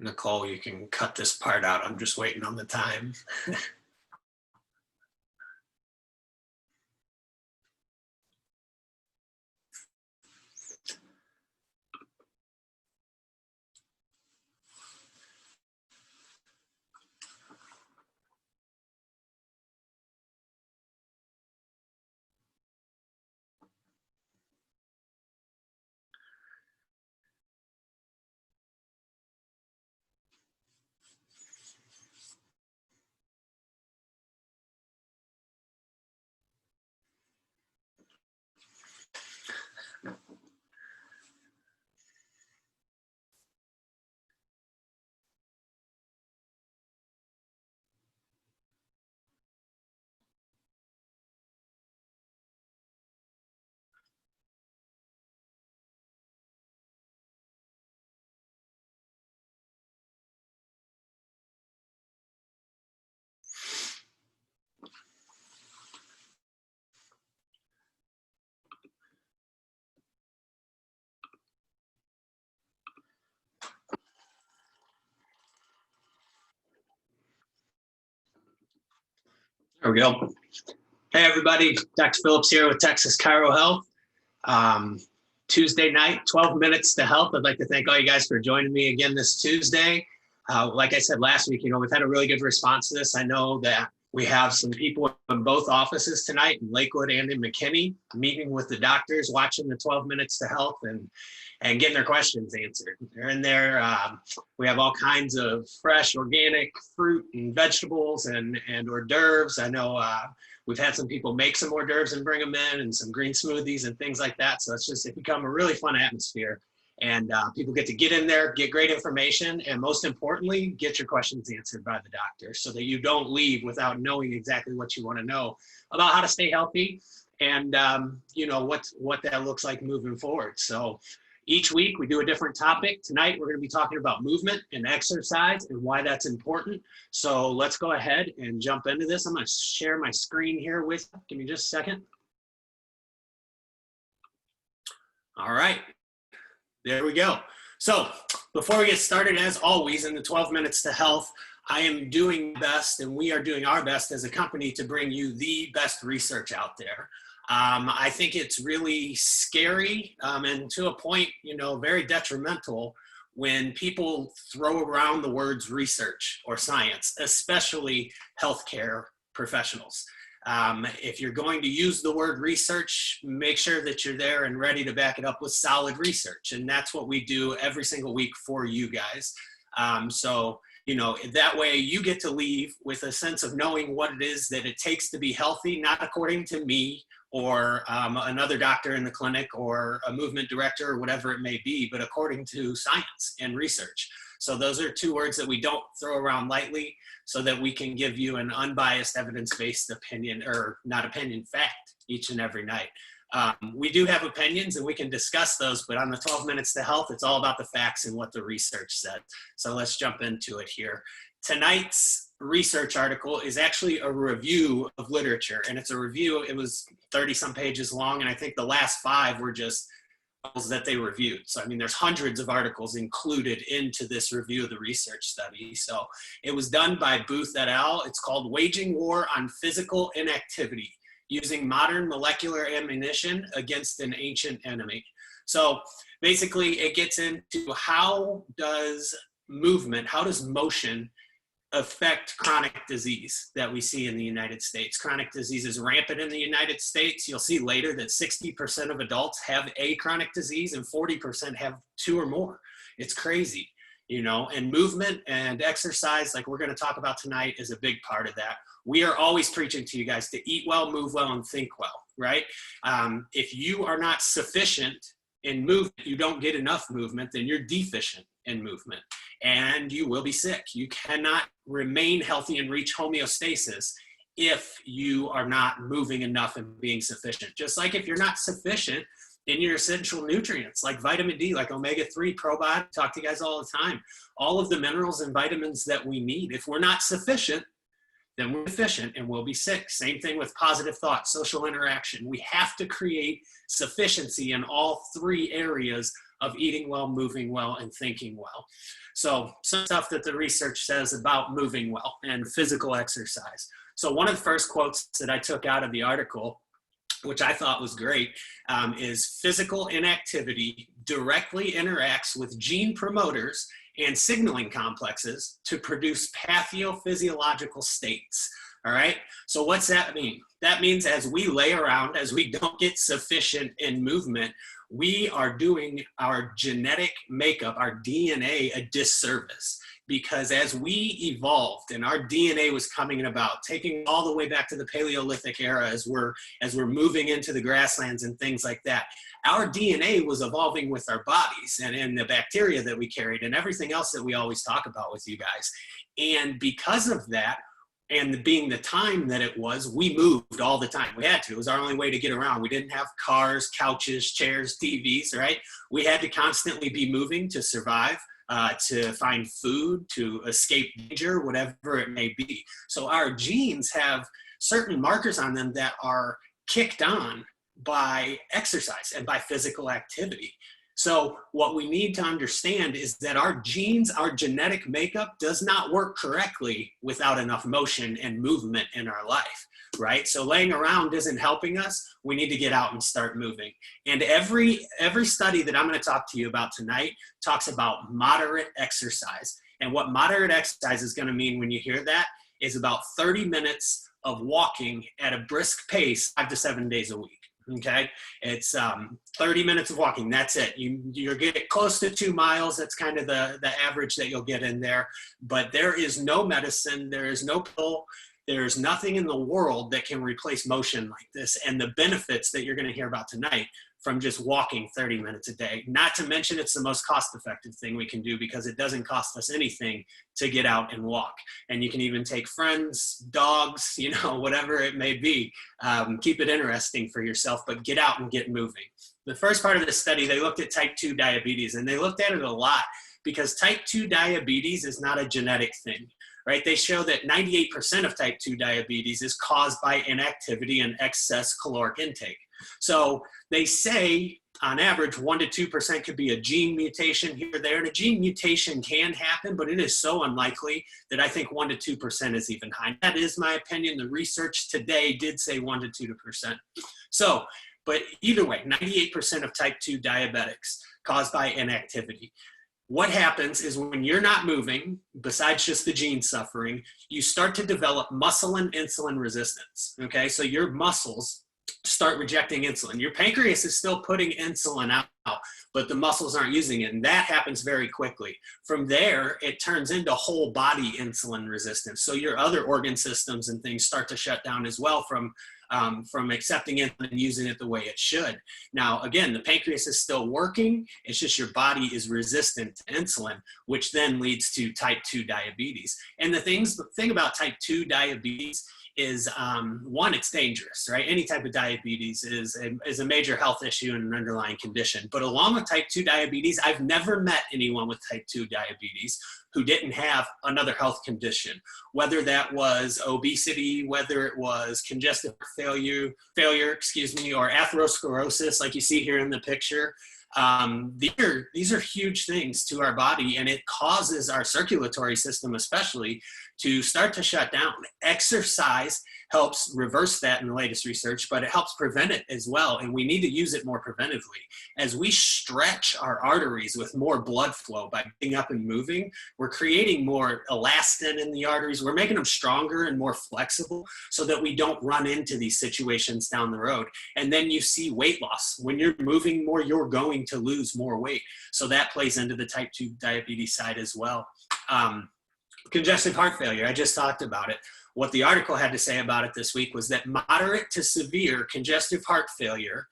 Nicole, you can cut this part out. I'm just waiting on the time. There we go. Hey, everybody. Dr. Phillips here with Texas Chiro Health. Tuesday night, 12 minutes to health. I'd like to thank all you guys for joining me again this Tuesday. Like I said last week, we've had a really good response to this. I know that we have some people in both offices tonight in Lakewood and in McKinney, meeting with the doctors, watching the 12 minutes to health and getting their questions answered. They're in there. We have all kinds of fresh organic fruit and vegetables and hors d'oeuvres. I know we've had some people make some hors d'oeuvres and bring them in, and some green smoothies and things like that. So it's become a really fun atmosphere. And people get to get in there, get great information, and most importantly, get your questions answered by the doctor so that you don't leave without knowing exactly what you want to know about how to stay healthy and what that looks like moving forward. So each week we do a different topic. Tonight we're going to be talking about movement and exercise and why that's important. So let's go ahead and jump into this. I'm going to share my screen here with you. Give me just a second. All right. There we go. So before we get started, as always, in the 12 minutes to health, I am doing best, and we are doing our best as a company to bring you the best research out there. I think it's really scary and to a point, very detrimental when people throw around the words research or science, especially healthcare professionals. If you're going to use the word research, make sure that you're there and ready to back it up with solid research. And that's what we do every single week for you guys. That way you get to leave with a sense of knowing what it is that it takes to be healthy, not according to me or another doctor in the clinic or a movement director or whatever it may be, but according to science and research. So those are two words that we don't throw around lightly so that we can give you an unbiased evidence-based opinion, or not opinion, fact, each and every night. We do have opinions and we can discuss those, but on the 12 minutes to health, it's all about the facts and what the research said. So let's jump into it here. Tonight's research article is actually a review of literature, and it's a review. It was 30 some pages long, and I think the last 5 were just that they reviewed. So, there's hundreds of articles included into this review of the research study. So it was done by Booth et al. It's called Waging War on Physical Inactivity, Using Modern Molecular Ammunition Against an Ancient Enemy. So basically it gets into how does motion affect chronic disease that we see in the United States. Chronic disease is rampant in the United States. You'll see later that 60% of adults have a chronic disease and 40% have 2 or more. It's crazy, and movement and exercise, like we're going to talk about tonight, is a big part of that. We are always preaching to you guys to eat well, move well, and think well, right? If you are not sufficient in movement, you don't get enough movement, then you're deficient in movement and you will be sick. You cannot remain healthy and reach homeostasis if you are not moving enough and being sufficient. Just like if you're not sufficient in your essential nutrients like vitamin D, like omega-3, probiotics, talk to you guys all the time. All of the minerals and vitamins that we need. If we're not sufficient, then we're deficient and we'll be sick. Same thing with positive thought, social interaction. We have to create sufficiency in all 3 areas of eating well, moving well, and thinking well. So some stuff that the research says about moving well and physical exercise. So one of the first quotes that I took out of the article, which I thought was great, is physical inactivity directly interacts with gene promoters and signaling complexes to produce pathophysiological states. All right, so what's that mean? That means as we lay around, as we don't get sufficient in movement, we are doing our genetic makeup, our DNA, a disservice. Because as we evolved and our DNA was coming about, taking all the way back to the Paleolithic era as we're moving into the grasslands and things like that, our DNA was evolving with our bodies and the bacteria that we carried and everything else that we always talk about with you guys. And because of that, and being the time that it was, we moved all the time. We had to. It was our only way to get around. We didn't have cars, couches, chairs, TVs, right? We had to constantly be moving to survive, to find food, to escape danger, whatever it may be. So our genes have certain markers on them that are kicked on by exercise and by physical activity. So what we need to understand is that our genes, our genetic makeup does not work correctly without enough motion and movement in our life, right? So laying around isn't helping us. We need to get out and start moving. And every study that I'm going to talk to you about tonight talks about moderate exercise. And what moderate exercise is going to mean when you hear that is about 30 minutes of walking at a brisk pace 5 to 7 days a week. Okay, it's 30 minutes of walking. That's it. You're getting close to 2 miles. That's kind of the average that you'll get in there. But there is no medicine. There is no pill. There's nothing in the world that can replace motion like this and the benefits that you're going to hear about tonight from just walking 30 minutes a day. Not to mention it's the most cost-effective thing we can do because it doesn't cost us anything to get out and walk. And you can even take friends, dogs, whatever it may be. Keep it interesting for yourself, but get out and get moving. The first part of the study, they looked at type 2 diabetes, and they looked at it a lot because type 2 diabetes is not a genetic thing. Right? They show that 98% of type 2 diabetes is caused by inactivity and excess caloric intake. So they say on average 1 to 2% could be a gene mutation here or there. And a gene mutation can happen, but it is so unlikely that I think 1 to 2% is even high. That is my opinion. The research today did say 1 to 2%. So, but either way, 98% of type 2 diabetics caused by inactivity. What happens is when you're not moving, besides just the gene suffering, you start to develop muscle and insulin resistance, okay? So your muscles start rejecting insulin. Your pancreas is still putting insulin out, but the muscles aren't using it, and that happens very quickly. From there, it turns into whole body insulin resistance. So your other organ systems and things start to shut down as well from accepting it and using it the way it should. Now, again, the pancreas is still working. It's just your body is resistant to insulin, which then leads to type 2 diabetes. And the thing about type 2 diabetes is, one, it's dangerous, right? Any type of diabetes is a major health issue and an underlying condition. But along with type 2 diabetes, I've never met anyone with type 2 diabetes who didn't have another health condition, whether that was obesity, whether it was congestive failure, or atherosclerosis, like you see here in the picture. These are huge things to our body, and it causes our circulatory system especially to start to shut down. Exercise helps reverse that in the latest research, but it helps prevent it as well, and we need to use it more preventively. As we stretch our arteries with more blood flow by getting up and moving, we're creating more elastin in the arteries. We're making them stronger and more flexible so that we don't run into these situations down the road. And then you see weight loss. When you're moving more, you're going to lose more weight. So that plays into the type 2 diabetes side as well. Congestive heart failure, I just talked about it. What the article had to say about it this week was that moderate to severe congestive heart failure,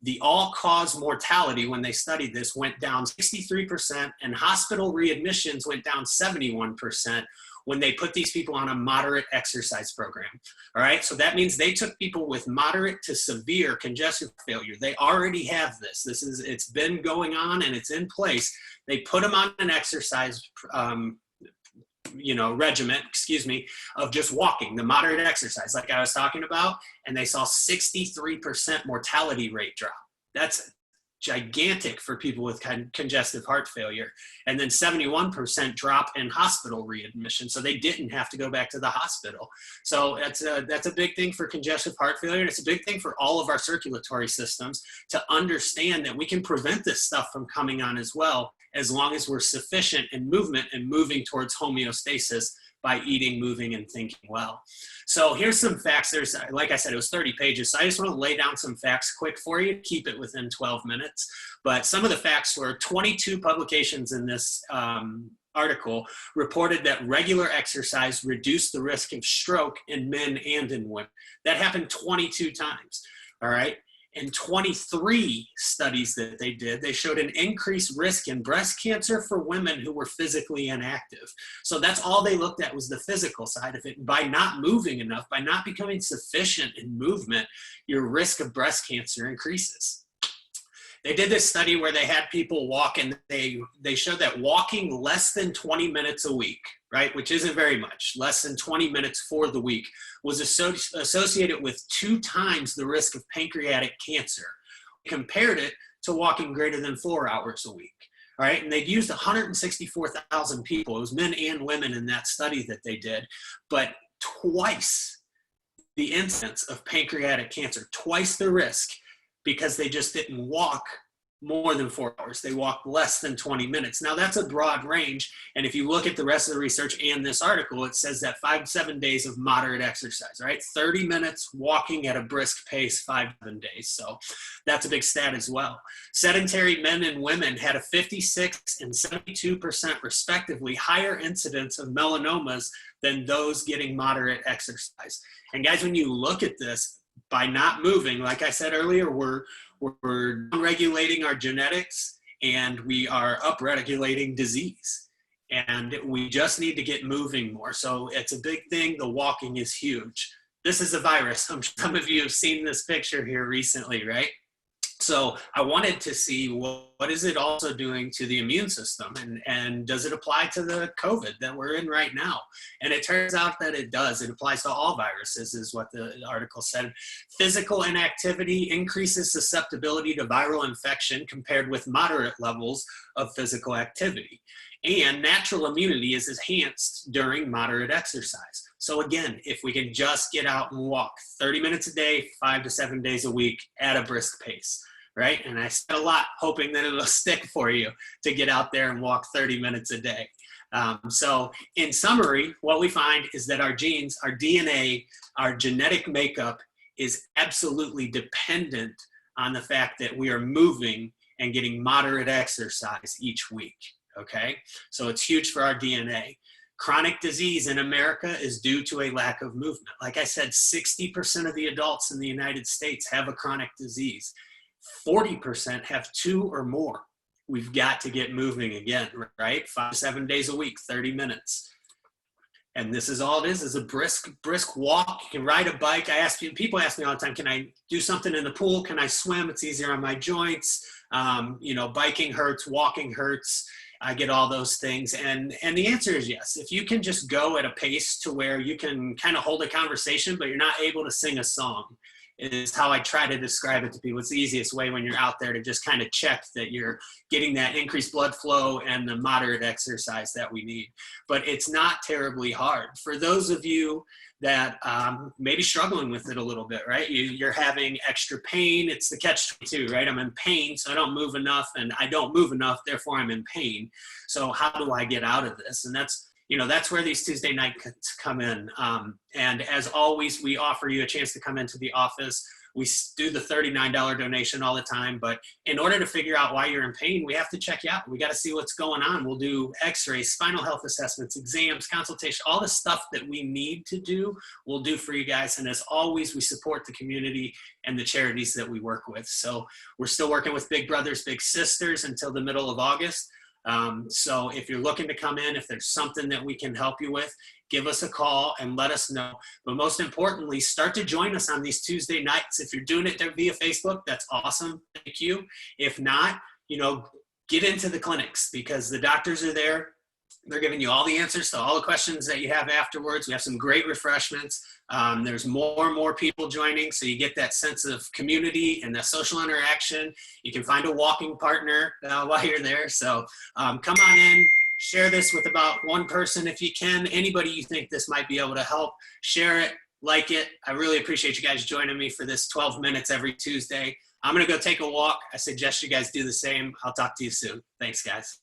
the all-cause mortality when they studied this went down 63%, and hospital readmissions went down 71% when they put these people on a moderate exercise program. All right, so that means they took people with moderate to severe congestive failure. They already have this. It's been going on and it's in place. They put them on an exercise regimen, of just walking, the moderate exercise like I was talking about, and they saw 63% mortality rate drop. That's gigantic for people with congestive heart failure. And then 71% drop in hospital readmission. So they didn't have to go back to the hospital. So that's a big thing for congestive heart failure. And it's a big thing for all of our circulatory systems to understand that we can prevent this stuff from coming on as well, as long as we're sufficient in movement and moving towards homeostasis by eating, moving, and thinking well. So here's some facts. There's, like I said, it was 30 pages. So I just want to lay down some facts quick for you, keep it within 12 minutes. But some of the facts were 22 publications in this article reported that regular exercise reduced the risk of stroke in men and in women. That happened 22 times, all right? In 23 studies that they did, they showed an increased risk in breast cancer for women who were physically inactive. So that's all they looked at, was the physical side of it. By not moving enough, by not becoming sufficient in movement, your risk of breast cancer increases. They did this study where they had people walk, and they showed that walking less than 20 minutes a week, right, which isn't very much, less than 20 minutes for the week, was associated with 2 times the risk of pancreatic cancer. We compared it to walking greater than 4 hours a week. All right, and they'd used 164,000 people. It was men and women in that study that they did, but twice the incidence of pancreatic cancer, twice the risk, because they just didn't walk more than 4 hours. They walked less than 20 minutes. Now that's a broad range. And if you look at the rest of the research and this article, it says that 5 to 7 days of moderate exercise, right? 30 minutes walking at a brisk pace, 5 to 7 days. So that's a big stat as well. Sedentary men and women had a 56 and 72% respectively higher incidence of melanomas than those getting moderate exercise. And guys, when you look at this, by not moving, like I said earlier, we're regulating our genetics and we are upregulating disease. And we just need to get moving more. So it's a big thing. The walking is huge. This is a virus. Some of you have seen this picture here recently, right? So I wanted to see what is it also doing to the immune system, and does it apply to the COVID that we're in right now? And it turns out that it does. It applies to all viruses, is what the article said. Physical inactivity increases susceptibility to viral infection compared with moderate levels of physical activity. And natural immunity is enhanced during moderate exercise. So again, if we can just get out and walk 30 minutes a day, 5 to 7 days a week at a brisk pace, right? And I said a lot hoping that it'll stick for you to get out there and walk 30 minutes a day. So in summary, what we find is that our genes, our DNA, our genetic makeup is absolutely dependent on the fact that we are moving and getting moderate exercise each week. Okay, so it's huge for our DNA. Chronic disease in America is due to a lack of movement. Like I said, 60% of the adults in the United States have a chronic disease. 40% have 2 or more. We've got to get moving again, right? 5 to 7 days a week, 30 minutes. And this is all it is a brisk walk. You can ride a bike. People ask me all the time, can I do something in the pool? Can I swim? It's easier on my joints. Biking hurts, walking hurts. I get all those things. And the answer is yes. If you can just go at a pace to where you can kind of hold a conversation, but you're not able to sing a song, is how I try to describe it to people. It's the easiest way when you're out there to just kind of check that you're getting that increased blood flow and the moderate exercise that we need. But it's not terribly hard. For those of you that may be struggling with it a little bit, right? You're having extra pain. It's the catch-22, right? I'm in pain, so I don't move enough, and I don't move enough, therefore I'm in pain. So how do I get out of this? And that's where these Tuesday nights come in. And as always, we offer you a chance to come into the office. We do the $39 donation all the time, but in order to figure out why you're in pain, we have to check you out. We got to see what's going on. We'll do x-rays, spinal health assessments, exams, consultation, all the stuff that we need to do, we'll do for you guys. And as always, we support the community and the charities that we work with. So we're still working with Big Brothers Big Sisters until the middle of August. So if you're looking to come in, if there's something that we can help you with, give us a call and let us know. But most importantly, start to join us on these Tuesday nights. If you're doing it there via Facebook, that's awesome. Thank you. If not, get into the clinics, because the doctors are there They're giving you all the answers to all the questions that you have afterwards. We have some great refreshments. There's more and more people joining, so you get that sense of community and the social interaction. You can find a walking partner while you're there. So come on in, share this with about one person if you can. Anybody you think this might be able to help, share it, like it. I really appreciate you guys joining me for this 12 minutes every Tuesday. I'm going to go take a walk. I suggest you guys do the same. I'll talk to you soon. Thanks, guys.